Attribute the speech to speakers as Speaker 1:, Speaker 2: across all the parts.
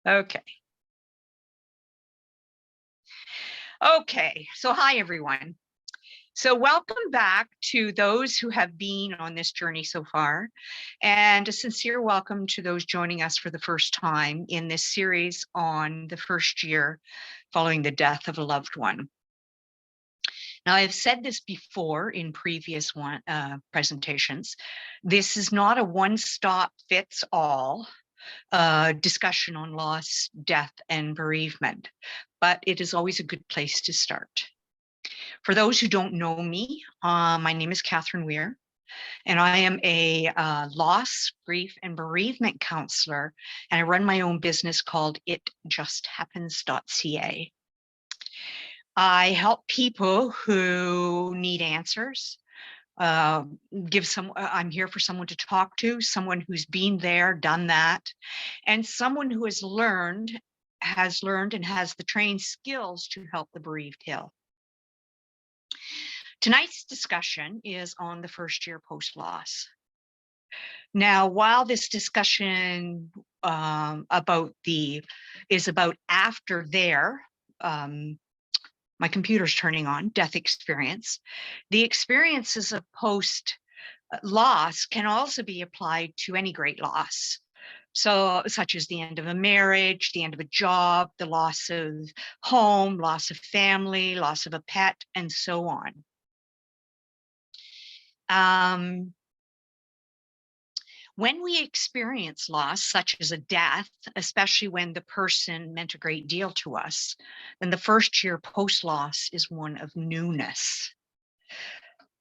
Speaker 1: Okay. Okay, so hi everyone. So welcome back to those who have been on this journey so far, and a sincere welcome to those joining us for the first time in this series on the first year following the death of a loved one. Now, I've said this before in previous presentations. This is not a one-stop-fits-all discussion on loss, death, and bereavement, but it is always a good place to start. For those who don't know me, my name is Catherine Weir, and I am a loss, grief, and bereavement counselor, and I run my own business called itjusthappens.ca. I help people who need answers, I'm here for someone to talk to, someone who's been there, done that, and someone who has learned and has the trained skills to help the bereaved heal. Tonight's discussion is on the first year post-loss. Now, while this discussion is about after their my computer's turning on, death experience, the experiences of post-loss can also be applied to any great loss. So, such as the end of a marriage, the end of a job, the loss of home, loss of family, loss of a pet, and so on. When we experience loss, such as a death, especially when the person meant a great deal to us, then the first year post-loss is one of newness.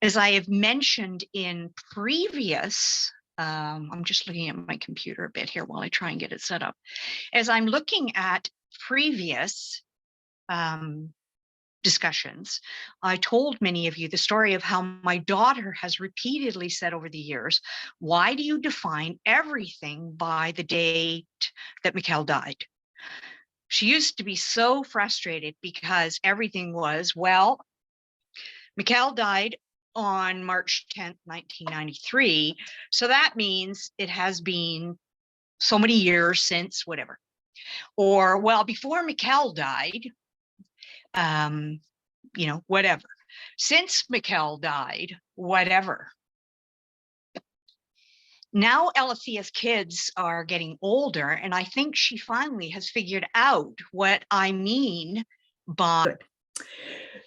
Speaker 1: As I have mentioned in previous, I'm just looking at my computer a bit here while I try and get it set up. As I'm looking at previous discussions, I told many of you the story of how my daughter has repeatedly said over the years, why do you define everything by the date that Mikkel died? She used to be so frustrated because everything was, well, Mikkel died on March 10th, 1993. So that means it has been so many years since whatever. Or, well, before Mikkel died, whatever. Since Mikkel died, whatever. Now Alethea's kids are getting older, and I think she finally has figured out what I mean by.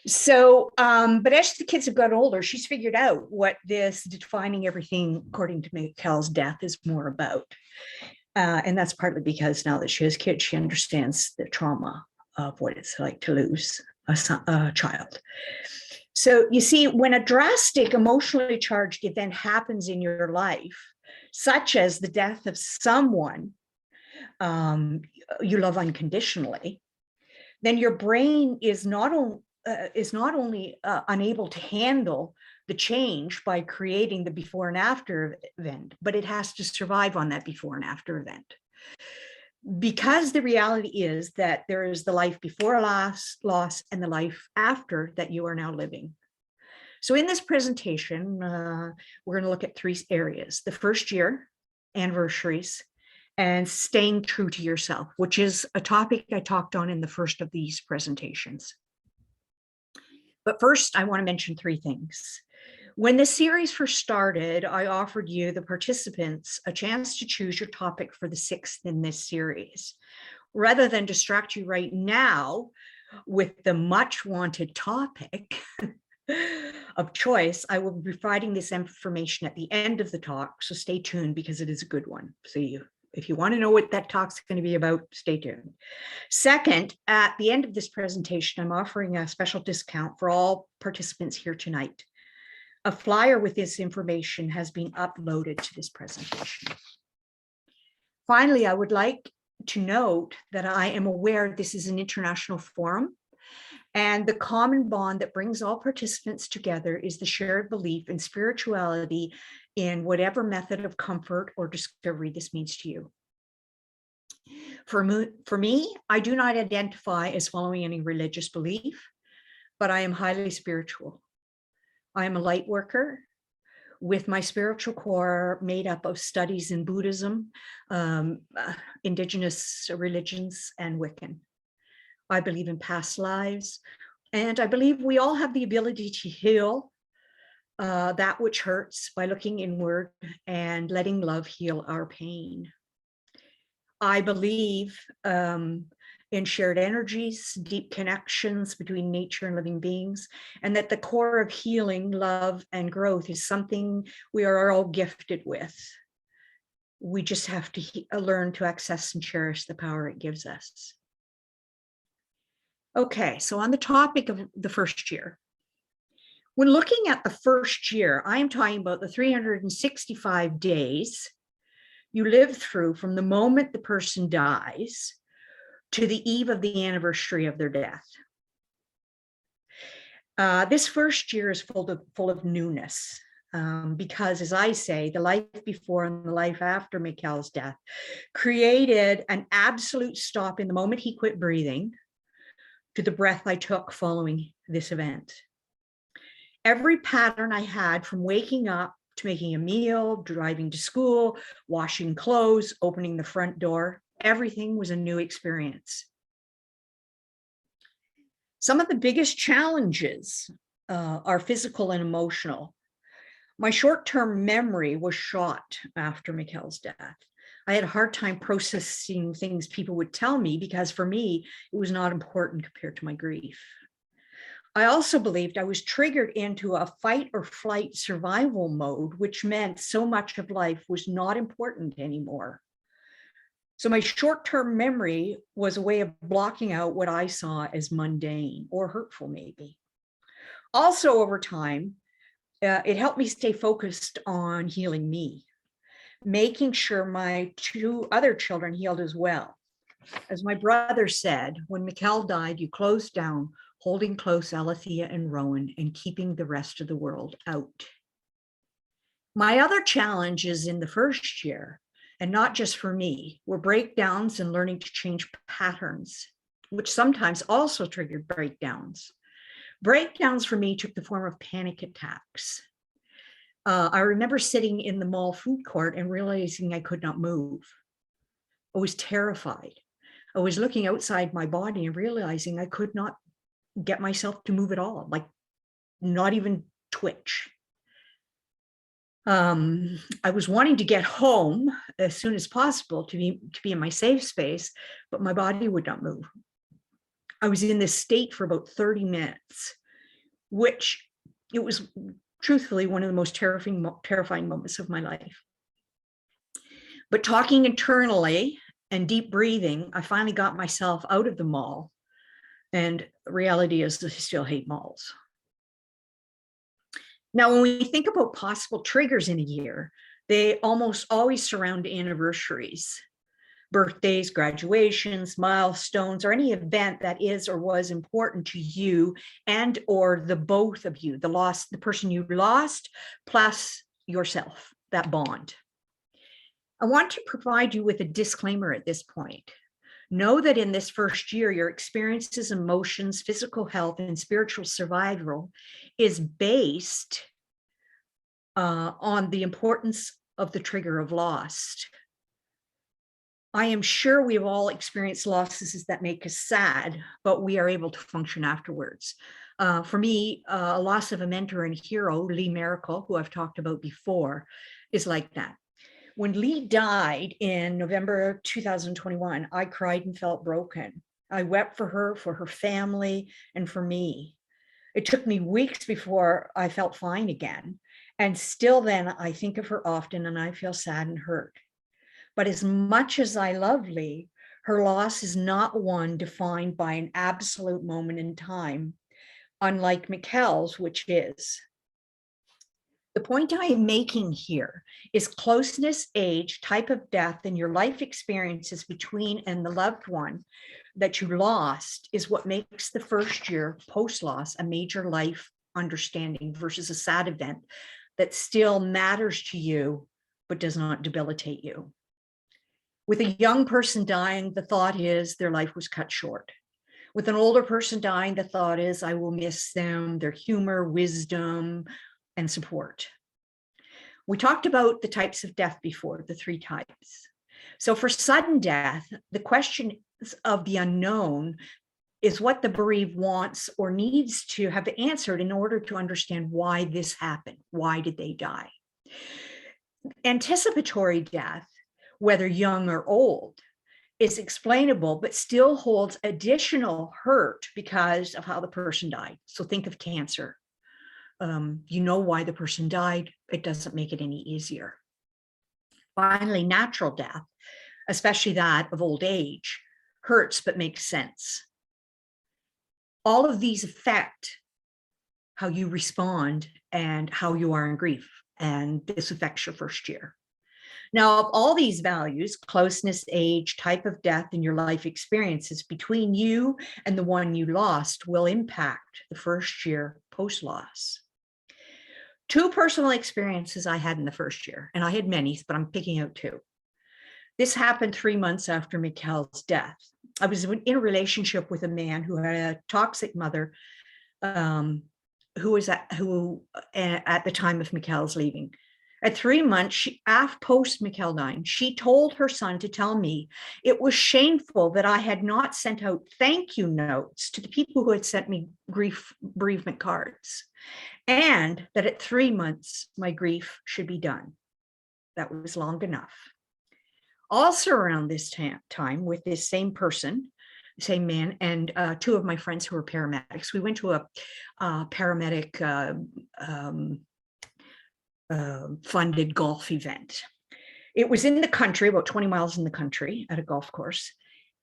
Speaker 1: So, but as the kids have got older, she's figured out what this defining everything according to Mikkel's death is more about. And that's partly because now that she has kids, she understands the trauma of what it's like to lose a child. So you see, when a drastic emotionally charged event happens in your life, such as the death of someone you love unconditionally, then your brain is not only unable to handle the change by creating the before and after event, but it has to survive on that before and after event. Because the reality is that there is the life before loss and the life after that you are now living. So in this presentation, we're going to look at three areas: the first year, anniversaries, and staying true to yourself, which is a topic I talked on in the first of these presentations. But first, I want to mention three things. When the series first started, I offered you, the participants, a chance to choose your topic for the sixth in this series. Rather than distract you right now with the much wanted topic of choice, I will be providing this information at the end of the talk, so stay tuned because it is a good one. So if you want to know what that talk's going to be about, stay tuned. Second, at the end of this presentation, I'm offering a special discount for all participants here tonight. A flyer with this information has been uploaded to this presentation. Finally, I would like to note that I am aware this is an international forum, and the common bond that brings all participants together is the shared belief in spirituality in whatever method of comfort or discovery this means to you. For me, I do not identify as following any religious belief, but I am highly spiritual. I am a light worker with my spiritual core made up of studies in Buddhism, indigenous religions, and Wiccan. I believe in past lives, and I believe we all have the ability to heal that which hurts by looking inward and letting love heal our pain. I believe in shared energies, deep connections between nature and living beings, and that the core of healing, love, and growth is something we are all gifted with. We just have to learn to access and cherish the power it gives us. Okay, so on the topic of the first year, when looking at the first year, I am talking about the 365 days you live through from the moment the person dies to the eve of the anniversary of their death. This first year is full of newness, because, as I say, the life before and the life after Mikkel's death created an absolute stop in the moment he quit breathing to the breath I took following this event. Every pattern I had, from waking up to making a meal, driving to school, washing clothes, opening the front door, everything was a new experience. Some of the biggest challenges are physical and emotional. My short-term memory was shot after Mikkel's death. I had a hard time processing things people would tell me because for me, it was not important compared to my grief. I also believed I was triggered into a fight or flight survival mode, which meant so much of life was not important anymore. So my short-term memory was a way of blocking out what I saw as mundane or hurtful, maybe. Also, over time, it helped me stay focused on healing me, making sure my 2 other children healed as well. As my brother said, when Mikkel died, you closed down, holding close Alethea and Rowan and keeping the rest of the world out. My other challenges in the first year, and not just for me, were breakdowns and learning to change patterns, which sometimes also triggered breakdowns. Breakdowns for me took the form of panic attacks. I remember sitting in the mall food court and realizing I could not move. I was terrified. I was looking outside my body and realizing I could not get myself to move at all, like not even twitch. I was wanting to get home as soon as possible to be in my safe space, but my body would not move. I was in this state for about 30 minutes, which it was truthfully one of the most terrifying moments of my life. But talking internally and deep breathing, I finally got myself out of the mall. And reality is I still hate malls. Now, when we think about possible triggers in a year, they almost always surround anniversaries, birthdays, graduations, milestones, or any event that is or was important to you and or the both of you, the person you lost, plus yourself, that bond. I want to provide you with a disclaimer at this point. Know that in this first year, your experiences, emotions, physical health, and spiritual survival is based on the importance of the trigger of loss. I am sure we've all experienced losses that make us sad, but we are able to function afterwards. For me, a loss of a mentor and hero, Lee Miracle, who I've talked about before, is like that. When Lee died in November 2021, I cried and felt broken. I wept for her family, and for me. It took me weeks before I felt fine again. And still then, I think of her often and I feel sad and hurt. But as much as I love Lee, her loss is not one defined by an absolute moment in time, unlike Mikkel's, which is. The point I am making here is closeness, age, type of death, and your life experiences between and the loved one that you lost is what makes the first year post-loss a major life understanding versus a sad event that still matters to you, but does not debilitate you. With a young person dying, the thought is their life was cut short. With an older person dying, the thought is I will miss them, their humor, wisdom, and support. We talked about the types of death before, the 3 types. So for sudden death, the question of the unknown is what the bereaved wants or needs to have answered in order to understand why this happened. Why did they die? Anticipatory death, whether young or old, is explainable, but still holds additional hurt because of how the person died. So think of cancer. You know why the person died. It doesn't make it any easier. Finally, natural death, especially that of old age, hurts but makes sense. All of these affect how you respond and how you are in grief, and this affects your first year. Now, of all these values, closeness, age, type of death, and your life experiences between you and the one you lost will impact the first year post-loss. 2 personal experiences I had in the first year, and I had many, but I'm picking out 2. This happened 3 months after Mikkel's death. I was in a relationship with a man who had a toxic mother, who was at the time of Mikkel's leaving. At 3 months, post Mikkel dying, she told her son to tell me it was shameful that I had not sent out thank you notes to the people who had sent me bereavement cards, and that at 3 months, my grief should be done. That was long enough. Also around this time, with this same person, same man, and 2 of my friends who were paramedics, we went to a paramedic funded golf event. It was in the country, about 20 miles in the country at a golf course.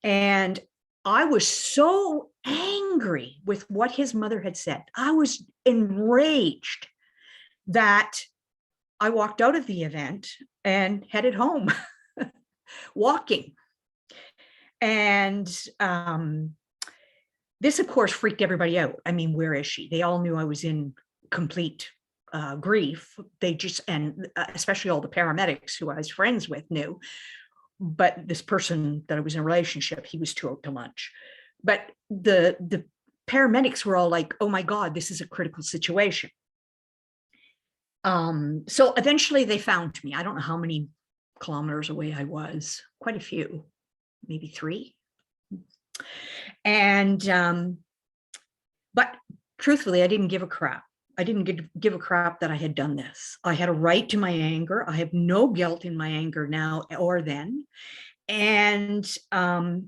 Speaker 1: And I was so angry with what his mother had said. I was enraged that I walked out of the event and headed home, walking. And this, of course, freaked everybody out. I mean, where is she? They all knew I was in complete grief. They just, and especially all the paramedics who I was friends with knew, but this person that I was in a relationship, he was too out to lunch. But the paramedics were all like, oh my God, this is a critical situation. So eventually they found me. I don't know how many kilometers away I was, quite a few, maybe 3. And, but truthfully, I didn't give a crap. I didn't give a crap that I had done this. I had a right to my anger. I have no guilt in my anger now or then. And I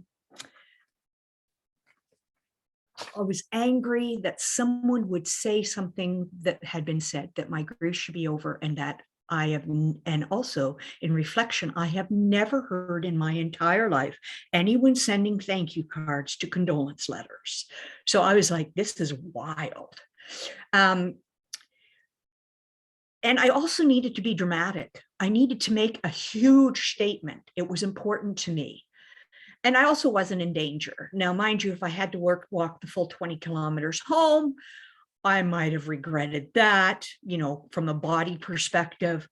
Speaker 1: was angry that someone would say something that had been said, that my grief should be over, and that and also in reflection, I have never heard in my entire life anyone sending thank you cards to condolence letters. So I was like, this is wild. And I also needed to be dramatic. I needed to make a huge statement. It was important to me. And I also wasn't in danger. Now, mind you, if I had to walk the full 20 kilometers home, I might have regretted that, you know, from a body perspective.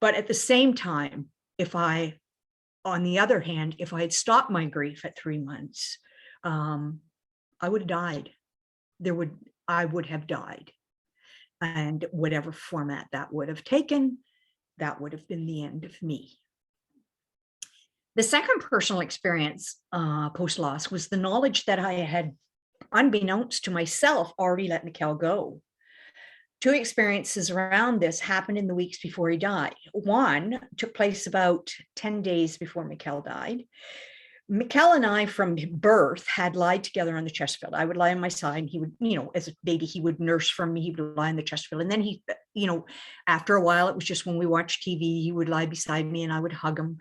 Speaker 1: But at the same time, on the other hand, if I had stopped my grief at 3 months, I would have died. I would have died. And whatever format that would have taken, that would have been the end of me. The second personal experience post-loss was the knowledge that I had, unbeknownst to myself, already let Mikkel go. 2 experiences around this happened in the weeks before he died. One took place about 10 days before Mikkel died. Mikkel and I from birth had lied together on the chest field. I would lie on my side and he would, you know, as a baby, he would nurse from me, he would lie on the chest field. And then he, you know, after a while, it was just when we watched TV, he would lie beside me and I would hug him.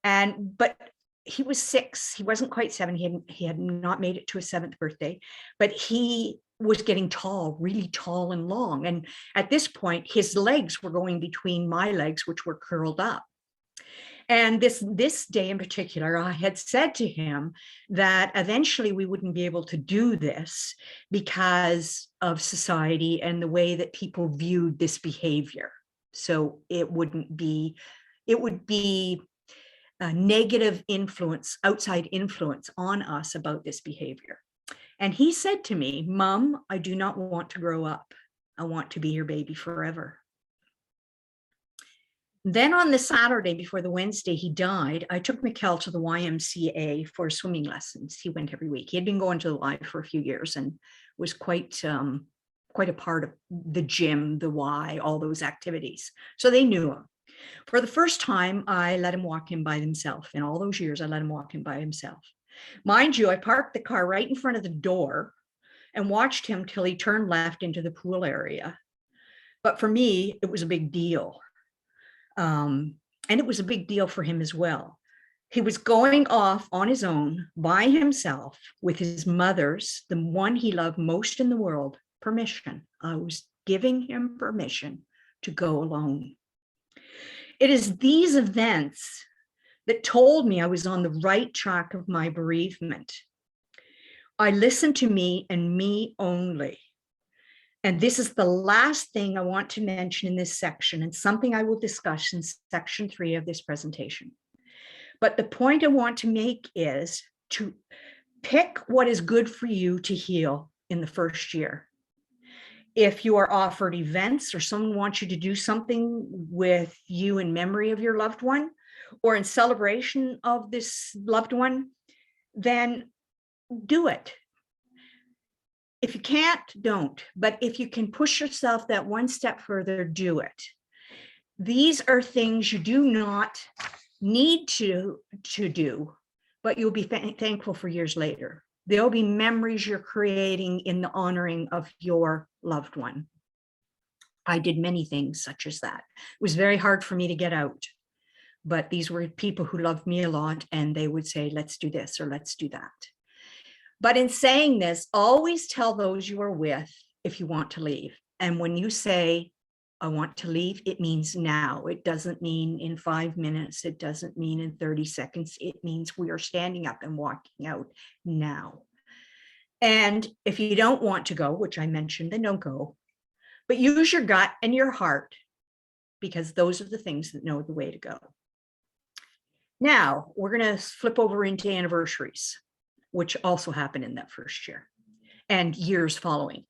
Speaker 1: But he was 6, he wasn't quite 7. He had not made it to his 7th birthday, but he was getting tall, really tall and long. And at this point, his legs were going between my legs, which were curled up. And this day in particular, I had said to him that eventually we wouldn't be able to do this because of society and the way that people viewed this behavior. So it would be a negative influence, outside influence on us about this behavior. And he said to me, Mom, I do not want to grow up. I want to be your baby forever. Then on the Saturday before the Wednesday he died, I took Mikkel to the YMCA for swimming lessons. He went every week. He had been going to the Y for a few years and was quite a part of the gym, the Y, all those activities. So they knew him. For the first time, I let him walk in by himself. In all those years, I let him walk in by himself. Mind you, I parked the car right in front of the door and watched him till he turned left into the pool area. But for me, it was a big deal. And it was a big deal for him as well. He was going off on his own by himself with his mother's, the one he loved most in the world, permission. I was giving him permission to go alone. It is these events that told me I was on the right track of my bereavement. I listened to me and me only. And this is the last thing I want to mention in this section, and something I will discuss in section 3 of this presentation. But the point I want to make is to pick what is good for you to heal in the first year. If you are offered events or someone wants you to do something with you in memory of your loved one or in celebration of this loved one, then do it. If you can't, don't. But if you can push yourself that one step further, do it. These are things you do not need to do, but you'll be thankful for years later. There'll be memories you're creating in the honoring of your loved one. I did many things such as that. It was very hard for me to get out, but these were people who loved me a lot, and they would say, let's do this or let's do that. But in saying this, always tell those you are with if you want to leave. And when you say, I want to leave, it means now. It doesn't mean in 5 minutes. It doesn't mean in 30 seconds. It means we are standing up and walking out now. And if you don't want to go, which I mentioned, then don't go. But use your gut and your heart, because those are the things that know the way to go. Now, we're going to flip over into anniversaries, which also happened in that first year and years following.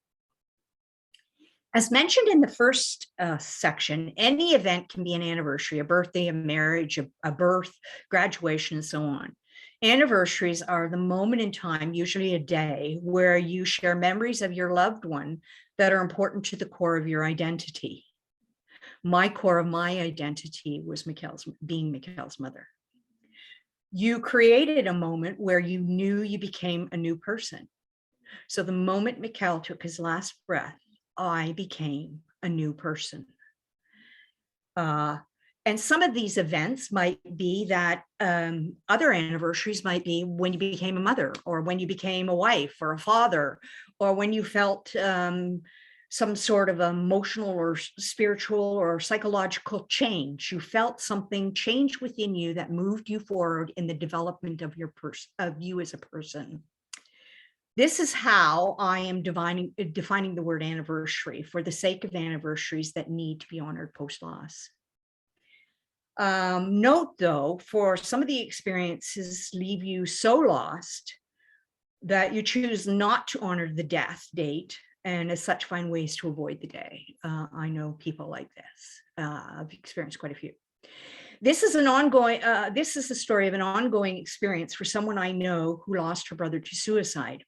Speaker 1: As mentioned in the first section, any event can be an anniversary, a birthday, a marriage, a birth, graduation, and so on. Anniversaries are the moment in time, usually a day, where you share memories of your loved one that are important to the core of your identity. My core of my identity was being Mikkel's mother. You created a moment where you knew you became a new person. So the moment Mikkel took his last breath, I became a new person. And some of these events might be that other anniversaries might be when you became a mother, or when you became a wife or a father, or when you felt some sort of emotional or spiritual or psychological change. You felt something change within you that moved you forward in the development of you as a person. This is how I am defining the word anniversary for the sake of anniversaries that need to be honored post-loss. Note though, for some of the experiences leave you so lost that you choose not to honor the death date, and as such find ways to avoid the day. I know people like this. I've experienced quite a few. This is the story of an ongoing experience for someone I know who lost her brother to suicide.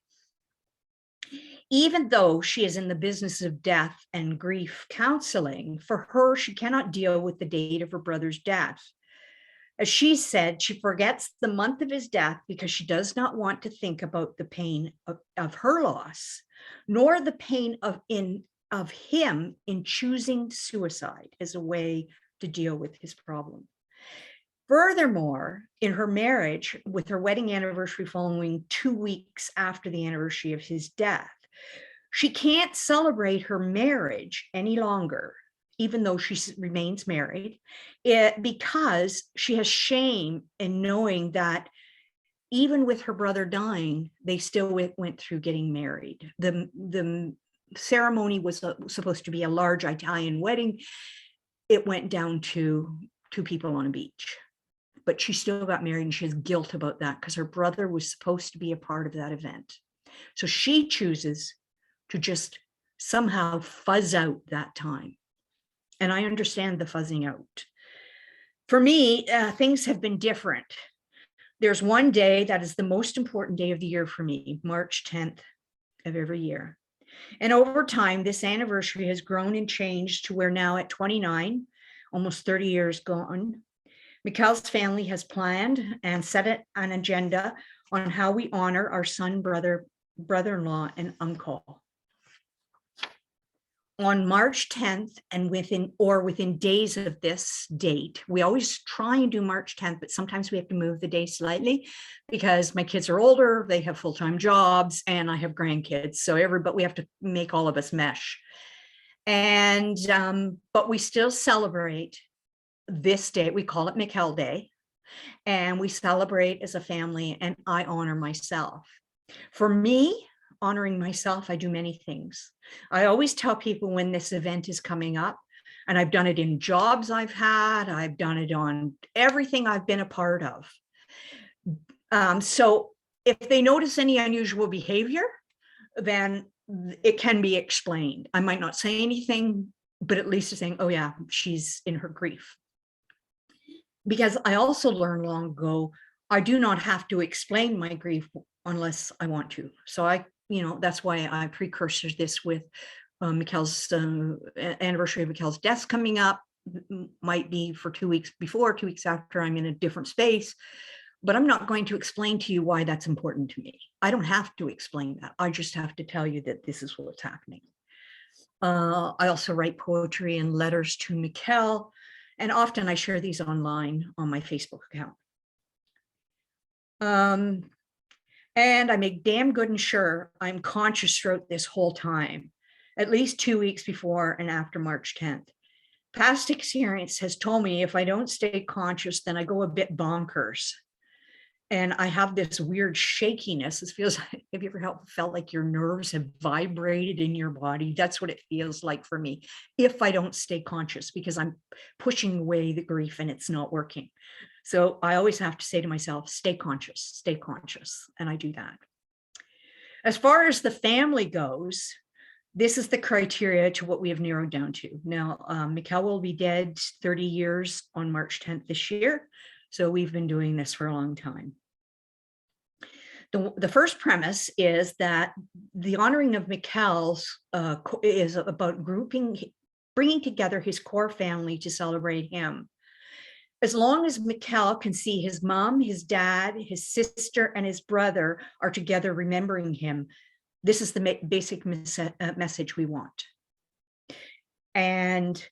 Speaker 1: Even though she is in the business of death and grief counseling, for her, she cannot deal with the date of her brother's death. As she said, she forgets the month of his death because she does not want to think about the pain of her loss, nor the pain of him in choosing suicide as a way to deal with his problem. Furthermore, in her marriage, with her wedding anniversary following 2 weeks after the anniversary of his death, she can't celebrate her marriage any longer, even though she remains married, because she has shame in knowing that even with her brother dying, they still went through getting married. The ceremony was supposed to be a large Italian wedding. It went down to 2 people on a beach. But she still got married, and she has guilt about that because her brother was supposed to be a part of that event. So she chooses to just somehow fuzz out that time. And I understand the fuzzing out. For me, things have been different. There's one day that is the most important day of the year for me, March 10th of every year. And over time, this anniversary has grown and changed to where now at 29, almost 30 years gone, Mikkel's family has planned and set an agenda on how we honor our son, brother-in-law, and uncle. On March 10th, and within days of this date, we always try and do March 10th, but sometimes we have to move the day slightly because my kids are older, they have full-time jobs, and I have grandkids. So but we have to make all of us mesh. And but we still celebrate this day. We call it Mikkel Day, and we celebrate as a family, and I honor myself. For me, honoring myself, I do many things. I always tell people when this event is coming up, and I've done it in jobs I've had, I've done it on everything I've been a part of. So if they notice any unusual behavior, then it can be explained. I might not say anything, but at least saying, oh yeah, she's in her grief. Because I also learned long ago, I do not have to explain my grief unless I want to. So that's why I precursor this with Mikkel's anniversary of Mikkel's death coming up. Might be for 2 weeks before, 2 weeks after. I'm in a different space, but I'm not going to explain to you why that's important to me. I don't have to explain that. I just have to tell you that this is what's happening. I also write poetry and letters to Mikkel, and often I share these online on my Facebook account. And I make damn good and sure I'm conscious throughout this whole time, at least 2 weeks before and after March 10th. Past experience has told me if I don't stay conscious, then I go a bit bonkers. And I have this weird shakiness. It feels like, have you ever felt like your nerves have vibrated in your body? That's what it feels like for me if I don't stay conscious, because I'm pushing away the grief and it's not working. So I always have to say to myself, stay conscious, and I do that. As far as the family goes, this is the criteria to what we have narrowed down to. Now, Mikkel will be dead 30 years on March 10th this year. So we've been doing this for a long time. The first premise is that the honoring of Mikkel's is about bringing together his core family to celebrate him. As long as Mikkel can see his mom, his dad, his sister, and his brother are together remembering him, this is the basic message we want. And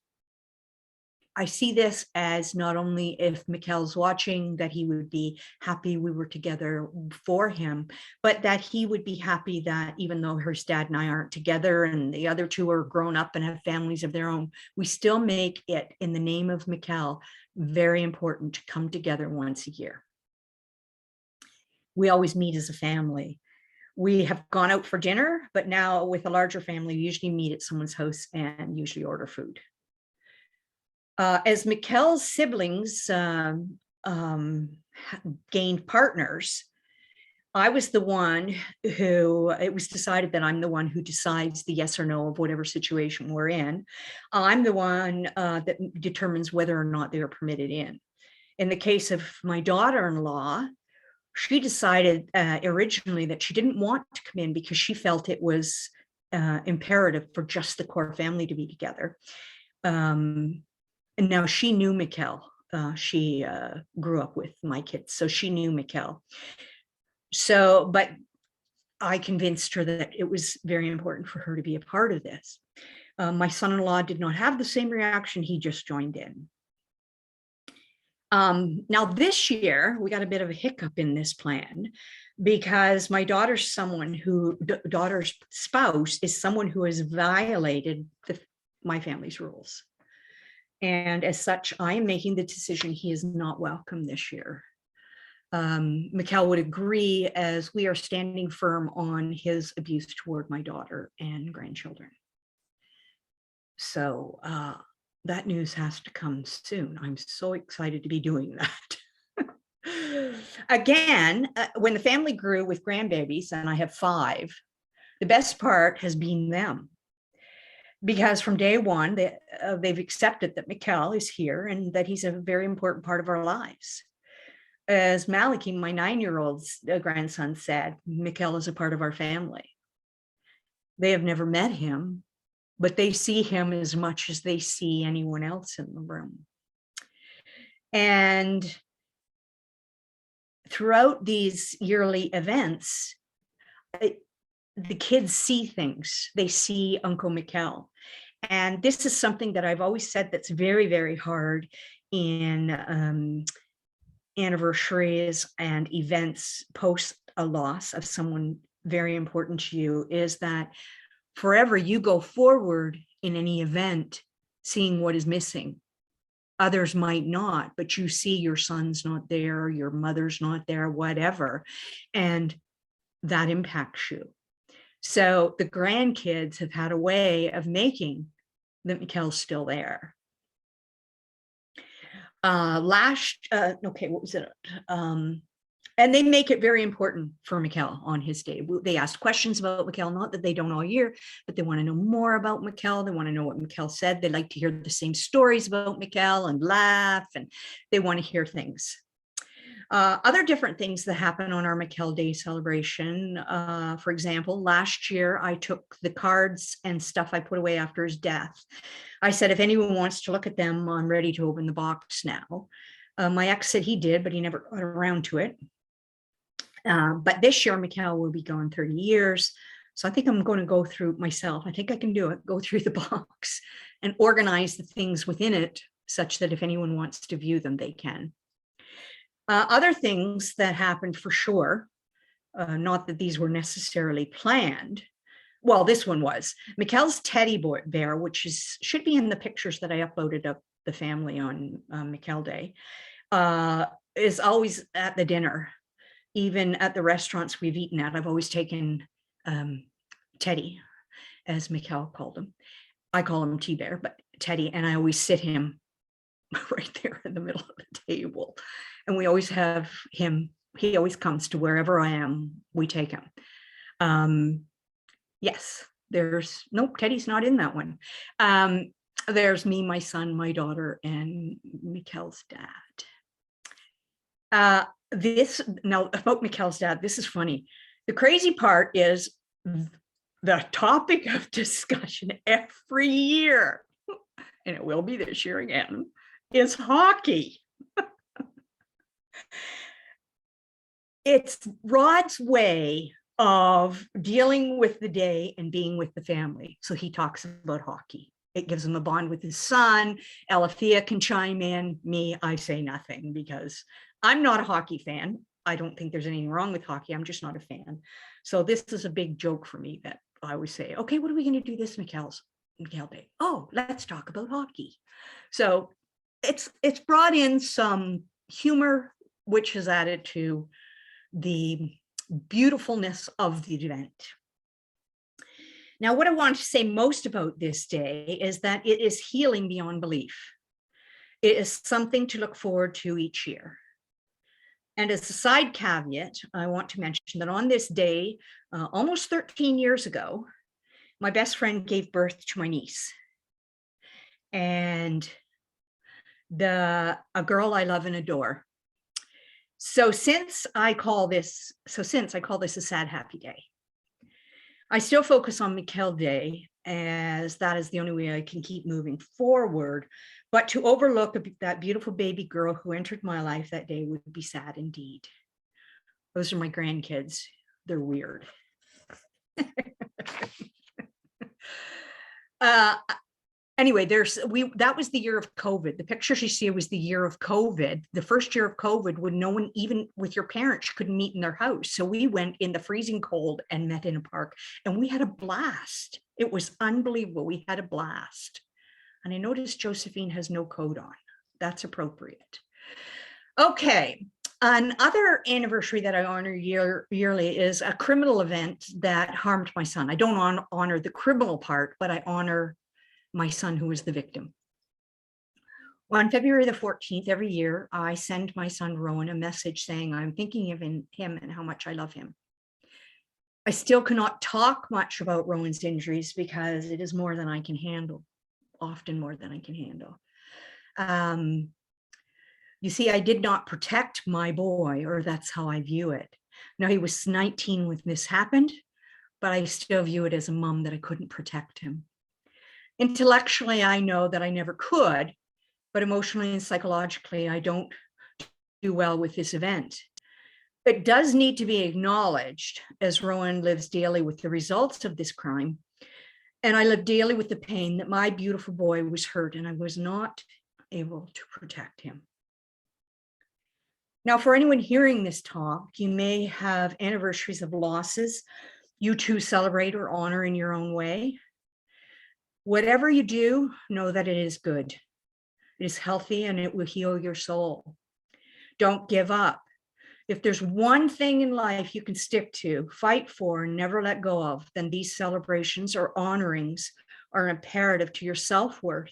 Speaker 1: I see this as not only if Mikkel's watching, that he would be happy we were together for him, but that he would be happy that even though his dad and I aren't together and the other two are grown up and have families of their own, we still make it, in the name of Mikkel, very important to come together once a year. We always meet as a family. We have gone out for dinner, but now with a larger family, we usually meet at someone's house and usually order food. As Mikkel's siblings gained partners, I was the one who, it was decided that I'm the one who decides the yes or no of whatever situation we're in. I'm the one that determines whether or not they are permitted in. In the case of my daughter-in-law, she decided originally that she didn't want to come in because she felt it was imperative for just the core family to be together. And now she knew Mikkel. She grew up with my kids, so she knew Mikkel. So, but I convinced her that it was very important for her to be a part of this. My son-in-law did not have the same reaction. He just joined in. Now this year, we got a bit of a hiccup in this plan because my daughter's spouse is someone who has violated my family's rules. And as such, I am making the decision he is not welcome this year. Mikkel would agree, as we are standing firm on his abuse toward my daughter and grandchildren. So that news has to come soon. I'm so excited to be doing that. Again, when the family grew with grandbabies, and I have 5, the best part has been them. because from day one, they've accepted that Mikkel is here and that he's a very important part of our lives. As Maliki, my 9-year-old's grandson, said, Mikkel is a part of our family. They have never met him, but they see him as much as they see anyone else in the room. And throughout these yearly events, the kids see things. They see Uncle Mikkel. And this is something that I've always said that's very, very hard in anniversaries and events post a loss of someone very important to you, is that forever you go forward in any event seeing what is missing. Others might not, but you see your son's not there, your mother's not there, whatever, and that impacts you. So the grandkids have had a way of making that Mikkel's still there. Okay, what was it? And they make it very important for Mikkel on his day. They ask questions about Mikkel, not that they don't all year, but they want to know more about Mikkel. They want to know what Mikkel said. They like to hear the same stories about Mikkel and laugh, and they want to hear things. Other different things that happen on our Mikkel Day celebration. For example, last year, I took the cards and stuff I put away after his death. I said, if anyone wants to look at them, I'm ready to open the box now. My ex said he did, but he never got around to it. But this year, Mikkel will be gone 30 years. So I think I'm going to go through myself. I think I can do it, go through the box and organize the things within it such that if anyone wants to view them, they can. Other things that happened for sure, not that these were necessarily planned. Well, this one was Mikkel's teddy bear, which should be in the pictures that I uploaded of the family on Mikkel Day, is always at the dinner. Even at the restaurants we've eaten at, I've always taken Teddy, as Mikkel called him. I call him T-Bear, but Teddy, and I always sit him right there in the middle of the table. And we always have him, he always comes to wherever I am, we take him. Yes, nope, Teddy's not in that one. There's me, my son, my daughter, and Mikkel's dad. Now about Mikkel's dad, this is funny. The crazy part is the topic of discussion every year, and it will be this year again, is hockey. It's Rod's way of dealing with the day and being with the family. So he talks about hockey. It gives him a bond with his son. Alethea can chime in. Me, I say nothing because I'm not a hockey fan. I don't think there's anything wrong with hockey. I'm just not a fan. So this is a big joke for me that I always say, okay, what are we going to do this Mikkel Day? Oh, let's talk about hockey. So it's brought in some humor, which has added to the beautifulness of the event. Now, what I want to say most about this day is that it is healing beyond belief. It is something to look forward to each year. And as a side caveat, I want to mention that on this day, almost 13 years ago, my best friend gave birth to my niece. And a girl I love and adore. So since I call this a sad, happy day, I still focus on Mikkel Day, as that is the only way I can keep moving forward. But to overlook that beautiful baby girl who entered my life that day would be sad indeed. Those are my grandkids. They're weird. Anyway, that was the year of COVID. The pictures you see was the year of COVID, the first year of COVID, when no one, even with your parents, couldn't meet in their house. So we went in the freezing cold and met in a park, and we had a blast. It was unbelievable. We had a blast. And I noticed Josephine has no coat on. That's appropriate. Okay. Another anniversary that I honor yearly is a criminal event that harmed my son. I don't honor the criminal part, but I honor my son who was the victim. On February the 14th, every year, I send my son Rowan a message saying I'm thinking of him and how much I love him. I still cannot talk much about Rowan's injuries because it is more than I can handle, often more than I can handle. You see, I did not protect my boy, or that's how I view it. Now, he was 19 when this happened, but I still view it as a mom that I couldn't protect him. Intellectually, I know that I never could, but emotionally and psychologically, I don't do well with this event. It does need to be acknowledged, as Rowan lives daily with the results of this crime. And I live daily with the pain that my beautiful boy was hurt and I was not able to protect him. Now, for anyone hearing this talk, you may have anniversaries of losses you too celebrate or honor in your own way. Whatever you do, know that it is good. It is healthy and it will heal your soul. Don't give up. If there's one thing in life you can stick to, fight for, and never let go of, then these celebrations or honorings are imperative to your self-worth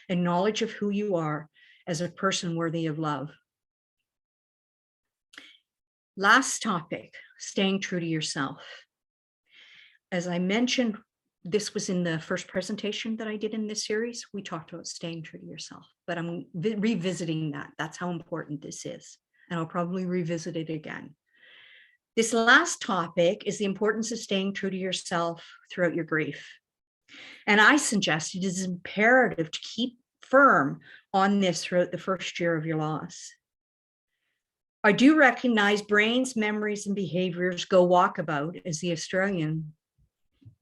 Speaker 1: and knowledge of who you are as a person worthy of love. Last topic, staying true to yourself. As I mentioned, this was in the first presentation that I did in this series. We talked about staying true to yourself, but I'm revisiting that. That's how important this is. And I'll probably revisit it again. This last topic is the importance of staying true to yourself throughout your grief. And I suggest it is imperative to keep firm on this throughout the first year of your loss. I do recognize brains, memories, and behaviors go walkabout, as the Australian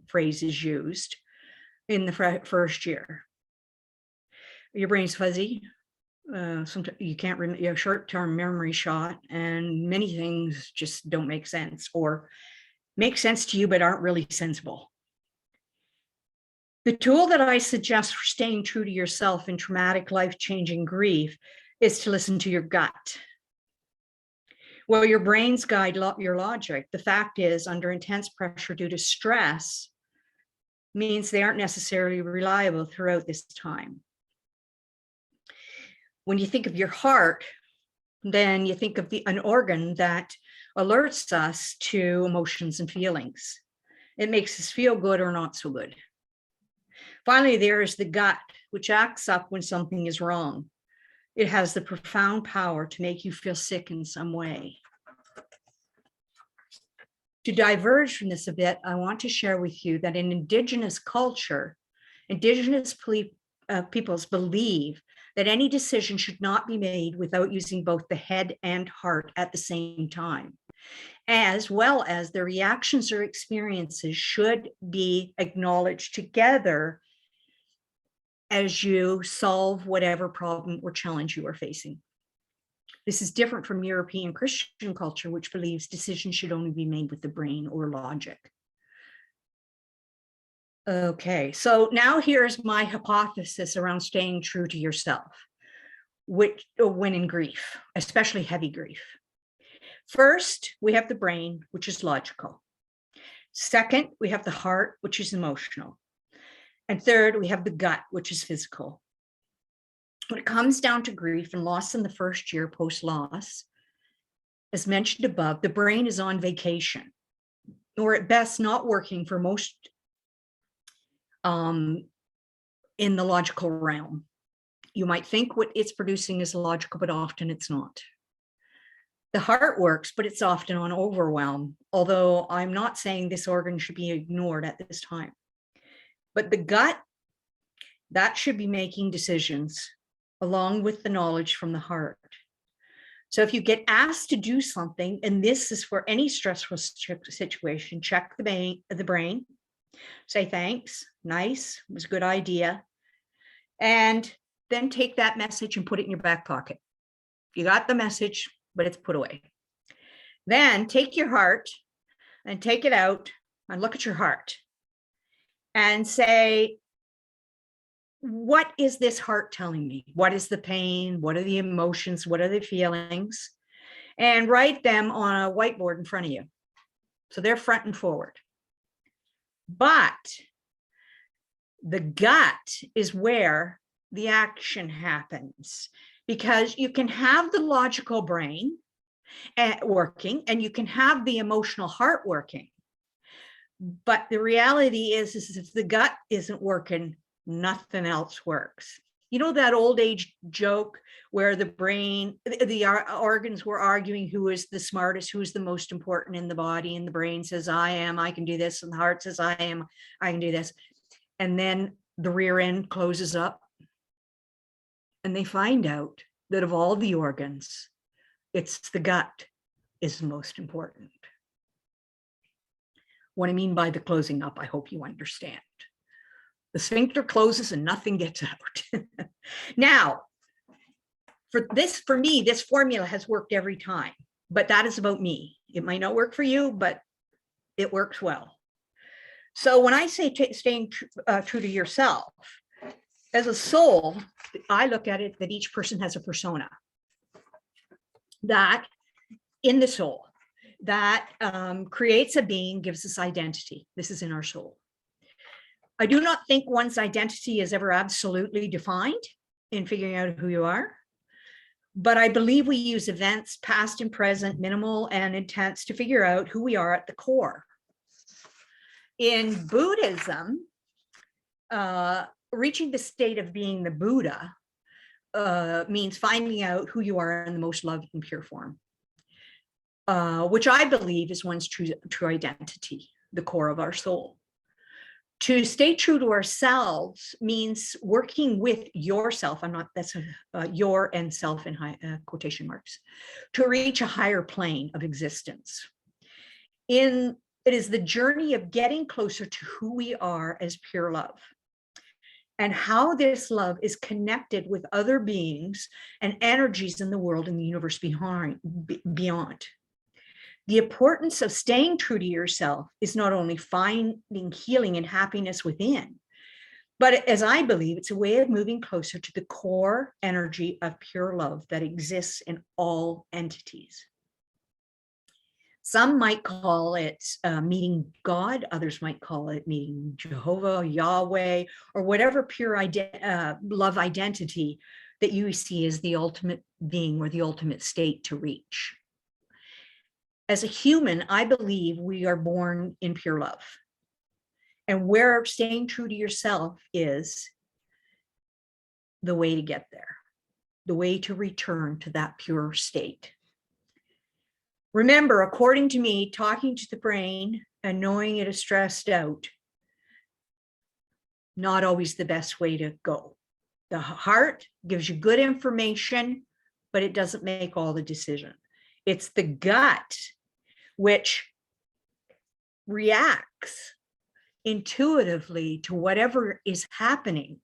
Speaker 1: phrase is used, in the first year. Your brain's fuzzy. Sometimes you can't remember, you have short-term memory shot, and many things just don't make sense, or make sense to you but aren't really sensible. The tool that I suggest for staying true to yourself in traumatic, life-changing grief is to listen to your gut. Well, your brains guide your logic. The fact is, under intense pressure due to stress means they aren't necessarily reliable throughout this time. When you think of your heart, then you think of an organ that alerts us to emotions and feelings. It makes us feel good or not so good. Finally, there is the gut, which acts up when something is wrong. It has the profound power to make you feel sick in some way. To diverge from this a bit, I want to share with you that in Indigenous culture, Indigenous peoples believe that any decision should not be made without using both the head and heart at the same time, as well as the reactions or experiences should be acknowledged together as you solve whatever problem or challenge you are facing. This is different from European Christian culture, which believes decisions should only be made with the brain or logic. Okay, so now here's my hypothesis around staying true to yourself, which when in grief, especially heavy grief. First, we have the brain, which is logical. Second, we have the heart, which is emotional. And third, we have the gut, which is physical. When it comes down to grief and loss in the first year post-loss, as mentioned above, the brain is on vacation, or at best not working for most in the logical realm. You might think what it's producing is logical, but often it's not. The heart works, but it's often on overwhelm, although I'm not saying this organ should be ignored at this time. But the gut, that should be making decisions along with the knowledge from the heart. So if you get asked to do something, and this is for any stressful situation, check the brain, say thanks, nice, it was a good idea, and then take that message and put it in your back pocket. You got the message, but it's put away. Then take your heart and take it out and look at your heart and say, what is this heart telling me? What is the pain? What are the emotions? What are the feelings? And write them on a whiteboard in front of you. So they're front and forward. But the gut is where the action happens, because you can have the logical brain working and you can have the emotional heart working. But the reality is if the gut isn't working, nothing else works. You know that old age joke where the brain, the organs were arguing who is the smartest, who is the most important in the body, and the brain says, I am, I can do this, and the heart says, I am, I can do this. And then the rear end closes up and they find out that of all the organs, it's the gut is the most important. What I mean by the closing up, I hope you understand. The sphincter closes and nothing gets out. Now, for me, this formula has worked every time, but that is about me. It might not work for you, but it works well. So when I say staying true to yourself, as a soul, I look at it that each person has a persona that in the soul that creates a being, gives us identity. This is in our soul. I do not think one's identity is ever absolutely defined in figuring out who you are, but I believe we use events, past and present, minimal and intense, to figure out who we are at the core. In Buddhism, reaching the state of being the Buddha means finding out who you are in the most loved and pure form, which I believe is one's true identity, the core of our soul. To stay true to ourselves means working with yourself. That's your and self in high quotation marks, to reach a higher plane of existence. It is the journey of getting closer to who we are as pure love, and how this love is connected with other beings and energies in the world and the universe beyond. The importance of staying true to yourself is not only finding healing and happiness within, but as I believe, it's a way of moving closer to the core energy of pure love that exists in all entities. Some might call it meeting God, others might call it meeting Jehovah, Yahweh, or whatever pure love identity that you see as the ultimate being or the ultimate state to reach. As a human, I believe we are born in pure love. And where staying true to yourself is the way to get there, the way to return to that pure state. Remember, according to me, talking to the brain and knowing it is stressed out, not always the best way to go. The heart gives you good information, but it doesn't make all the decision. It's the gut which reacts intuitively to whatever is happening,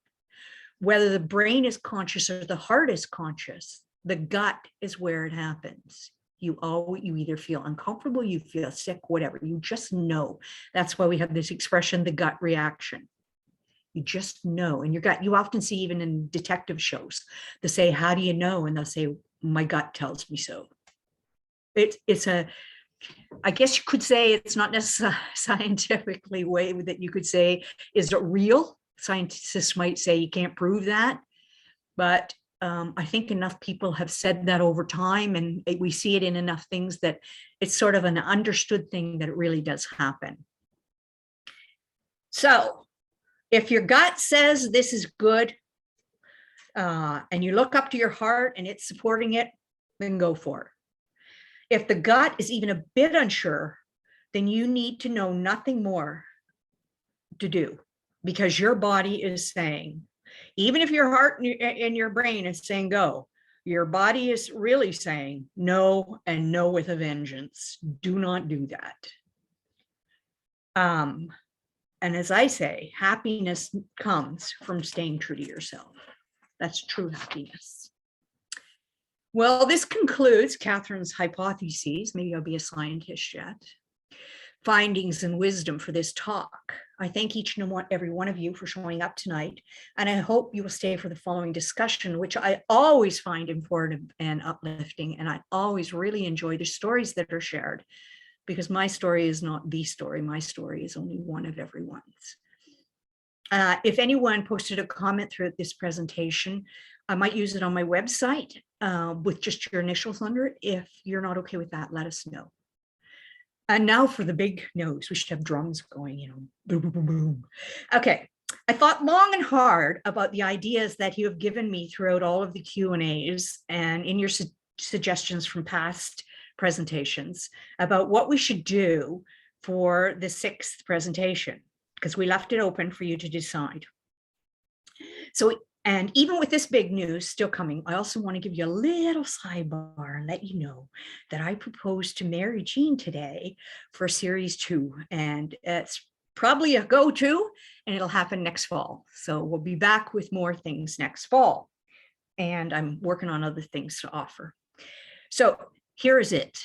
Speaker 1: whether the brain is conscious or the heart is conscious. The gut is where it happens. You either feel uncomfortable, you feel sick, whatever. You just know. That's why we have this expression, the gut reaction. You just know. And your gut, you often see even in detective shows, they say, how do you know? And they'll say, my gut tells me so. I guess you could say it's not necessarily scientifically way that you could say, is it real? Scientists might say you can't prove that, but I think enough people have said that over time, and we see it in enough things that it's sort of an understood thing that it really does happen. So if your gut says this is good, and you look up to your heart and it's supporting it, then go for it. If the gut is even a bit unsure, then you need to know nothing more to do, because your body is saying, even if your heart and your brain is saying go, your body is really saying no, and no with a vengeance. Do not do that. And as I say, happiness comes from staying true to yourself. That's true happiness. Well, this concludes Catherine's hypotheses. Maybe I'll be a scientist yet. Findings and wisdom for this talk. I thank each and every one of you for showing up tonight, and I hope you will stay for the following discussion, which I always find informative and uplifting, and I always really enjoy the stories that are shared, because my story is not the story. My story is only one of everyone's. If anyone posted a comment throughout this presentation, I might use it on my website with just your initials under it. If you're not okay with that, let us know. And now for the big news. We should have drums going, you know, boom, boom, boom, boom. Okay. I thought long and hard about the ideas that you have given me throughout all of the Q&As and in your suggestions from past presentations about what we should do for the 6th presentation, because we left it open for you to decide. So, and even with this big news still coming, I also want to give you a little sidebar and let you know that I proposed to marry Jean today for series 2, and it's probably a go-to, and it'll happen next fall. So we'll be back with more things next fall, and I'm working on other things to offer. So here is it.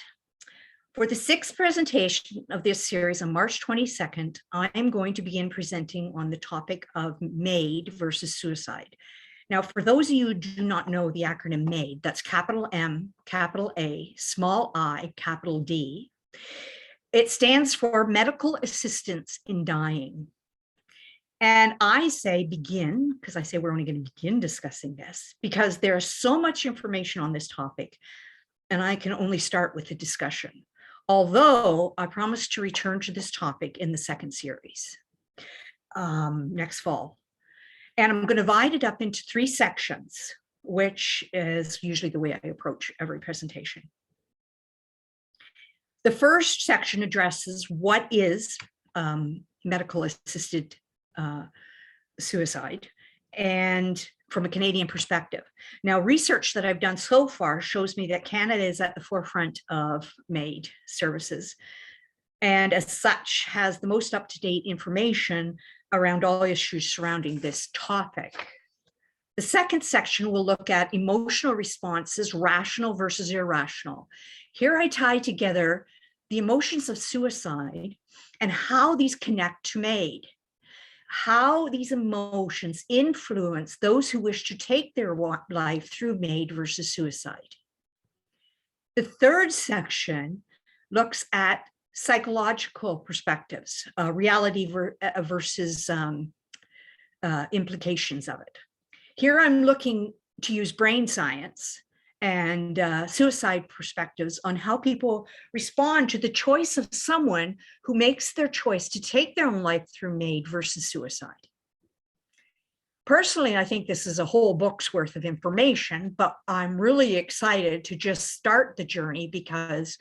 Speaker 1: For the 6th presentation of this series on March 22nd, I am going to begin presenting on the topic of MAID versus suicide. Now, for those of you who do not know the acronym MAID, that's capital M, capital A, small I, capital D. It stands for Medical Assistance in Dying. And I say begin, because I say we're only going to begin discussing this, because there's so much information on this topic, and I can only start with the discussion. Although I promise to return to this topic in the 2nd series next fall. And I'm going to divide it up into 3 sections, which is usually the way I approach every presentation. The first section addresses what is medical assisted suicide, and from a Canadian perspective. Now, research that I've done so far shows me that Canada is at the forefront of MAID services, and as such has the most up-to-date information around all issues surrounding this topic. The second section will look at emotional responses, rational versus irrational. Here I tie together the emotions of suicide and how these connect to MAID, how these emotions influence those who wish to take their life through MAID versus suicide. The third section looks at psychological perspectives, reality versus implications of it. Here I'm looking to use brain science and suicide perspectives on how people respond to the choice of someone who makes their choice to take their own life through MAID versus suicide. Personally, I think this is a whole book's worth of information, but I'm really excited to just start the journey because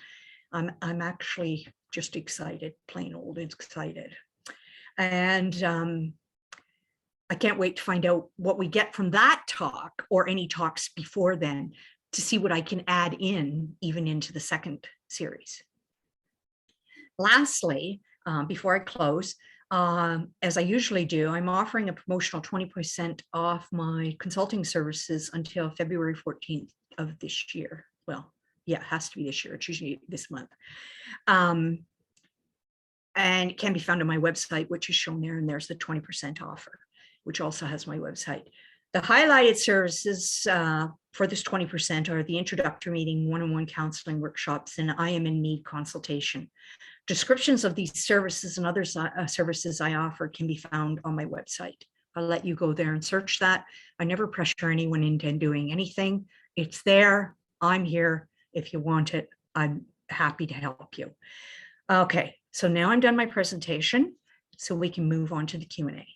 Speaker 1: I'm actually just excited, plain old excited. And I can't wait to find out what we get from that talk or any talks before then, to see what I can add in even into the 2nd series. Lastly, before I close, as I usually do, I'm offering a promotional 20% off my consulting services until February 14th of this year. Well, yeah, it has to be this year. It's usually this month. And it can be found on my website, which is shown there, and there's the 20% offer, which also has my website. The highlighted services for this 20% are the introductory meeting, one-on-one counseling workshops, and I am in need consultation. Descriptions of these services and other services I offer can be found on my website. I'll let you go there and search that. I never pressure anyone into doing anything. It's there. I'm here. If you want it, I'm happy to help you. Okay, so now I'm done my presentation, so we can move on to the Q&A.